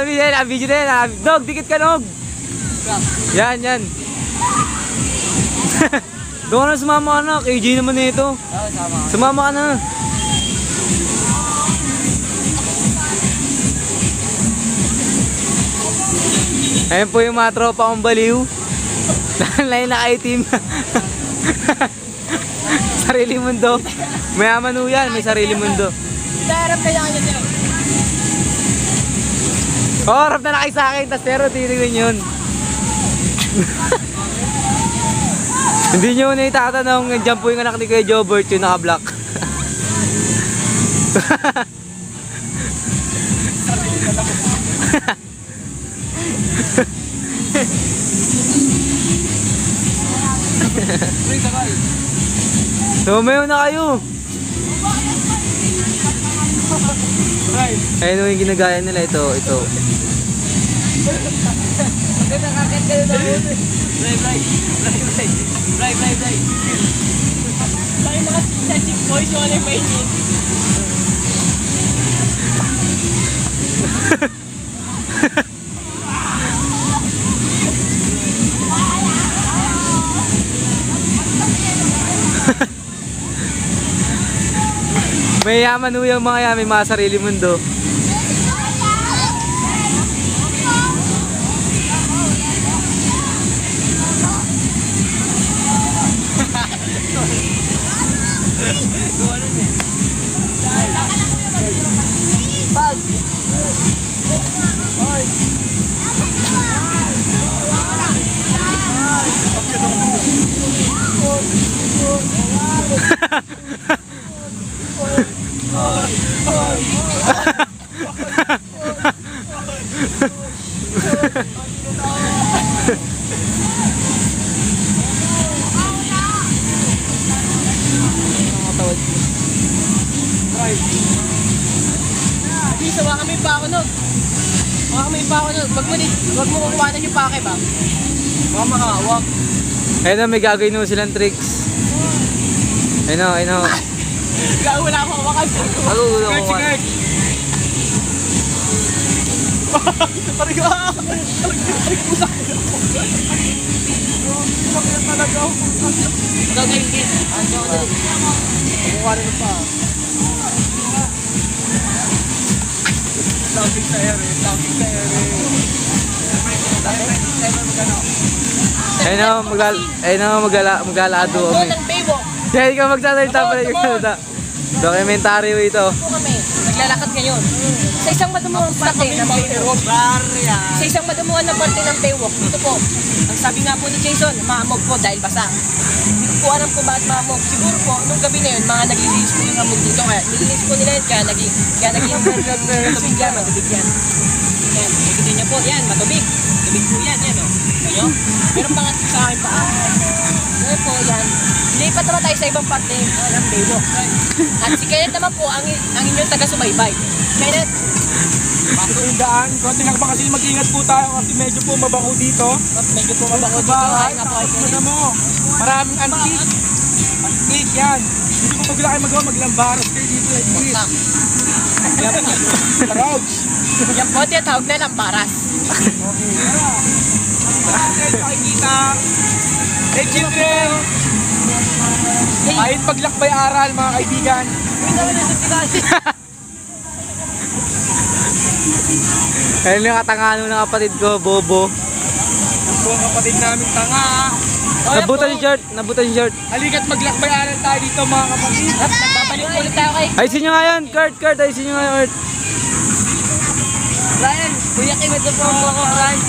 Video na yan. Dog, dikit ka, Nog. Yan, yan. Doon ka na sumama ka na. KJ naman na ito. Sumama ka na. Ayan po yung mga tropa kong baliw. Lain na ka-team. Sarili mundo. Mayaman ho yan, may sarili mundo. Harap kaya kanya sa'yo. Oh, harap na kayo sa akin, tas pero titignan yun. Hindi nyo na itatanong, nandiyan po yung anak ni Kuya Jobert, yung naka-block. Tumayo na kayo. Ayun yung ginagaya nila, ito. Nakakit kayo na yun. Fly. Tayo mga sa chick boys, yung alay mainit. May yaman ho yung mga yan, may mga sarili mundo. Bisa, waka may pako no. Wag mo kukuhanan yung pake ba? Baka makahawak. Ayun may gagawin mo silang tricks. Ayun o. Wala akong hawakan. Kurt. Gagawin din. Kukuha rin pa. Lamping sa ere. Ayun o, maglalado Ito kami. ng Baywalk. Kaya ikaw magsasalita pala yung salita. Dokumentaryo ito. Ito kami. Naglalakad ngayon. Sa isang madumuang parte ng Baywalk. Sa isang madumuang na parte ng Baywalk. Ito po. Ang sabi nga po ni Jason, maamog po dahil basa. Hindi ko po alam kung bakit maamog. Siguro po, nung gabi na yun, mga naglilinis po yung hamog dito. Kaya nilinis po nila yun, kaya naging matubig yan. Yan, nakikita niyo po, yan, matubig. Tubig po yan, yan o. Kayo? Meron pa nga sa akin pa. Ngayon po, yan. Lipat naman tayo sa ibang parte ng Baywalk. At si Kenneth naman po, ang inyong taga-subaybay. Kenneth, Bakit yung daan? Konting hakbang kasi mag-ingat po tayo kasi medyo po mabango dito. medyo po mabango dito. Bahay, Ay, nga po kay tapos Kenneth. mo. Maraming antique. Antique yan. Hindi po pagla kayo magawa, maglambaros kayo dito. Antique. Tarogs. Yan po, tinatawag na lamparas. Guys, makikita. Eh, children. Kahit paglakbay aral, mga kaibigan. Ayun yung katangano ng kapatid ko, Bobo. Ang buong kapatid namin tanga. Nabutan yung shirt. Halika't maglakbay aral tayo dito, mga kapatid. At nagbabalik ulit tayo kay Ayusin nyo nga yan, Kurt. Ayusin nyo nga yan, Kurt. Brian. Kuya Kim, ito po ang mga crunch.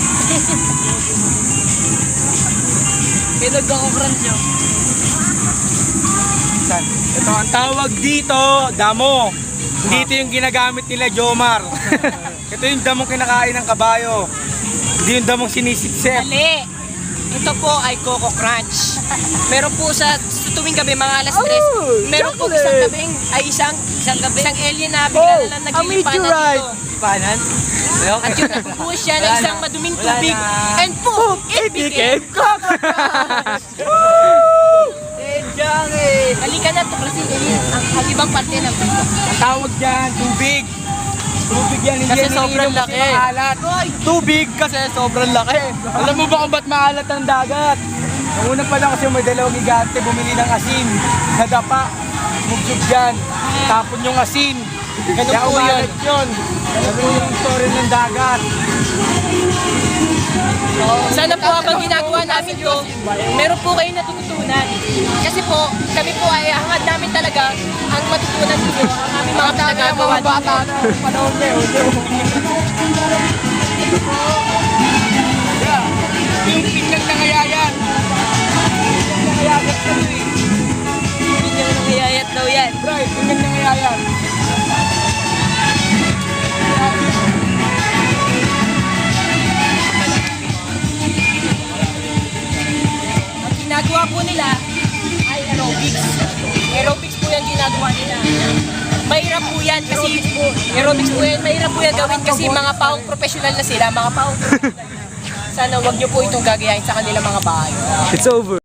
Pinog ako crunch nyo. Ito ang tawag dito, damo. Hindi ito yung ginagamit nila, Jomar. Ito yung damong kinakain ng kabayo. Hindi yung damong sinisipsip. Mali. Ito po ay Coco Crunch. Meron po sa tuwing gabi mga alas 3. Meron po isang gabi ay isang alien na bigla na lang naglilipanan dito. Panan? At yun, nagpupush siya ng isang maduming tubig. And boom! It became Coco Crunch! Halika na, tuklasin niyo ang ibang parte ng bundok. Ang tawag dyan, tubig. Tubig yan, hindi Kasi yan sobrang iniinom kasi laki. maalat. Tubig kasi sobrang laki. Alam mo ba kung ba't maalat ang dagat? Ang una pa lang kasi may dalawang gigante bumili ng asin sa dapa. Bubsog dyan. Tapon yung asin. Ganun Kaya po umalat yun. Ganun yung story ng dagat. Sana po habang ginagawa namin to, meron po kayo natututunan. Kasi po, kami po ay hangad namin talaga ang matutunan ninyo, ang aming mga pinagagawa dito. Panahon na yun. Yung pinyang nangayayan. Nangayagat ka rin. Yun yung nangyayat daw yan. Right, pinyang nangayayan. Ang ginagawa po nila ay aerobics. Aerobics po yung ginagawa nila. Mahirap po yan kasi aerobics po yan, mahirap po yan gawin kasi mga paong professional na sila, mga paong professional na. Sana wag niyo po itong gagayahin sa kanilang mga bahay. It's over.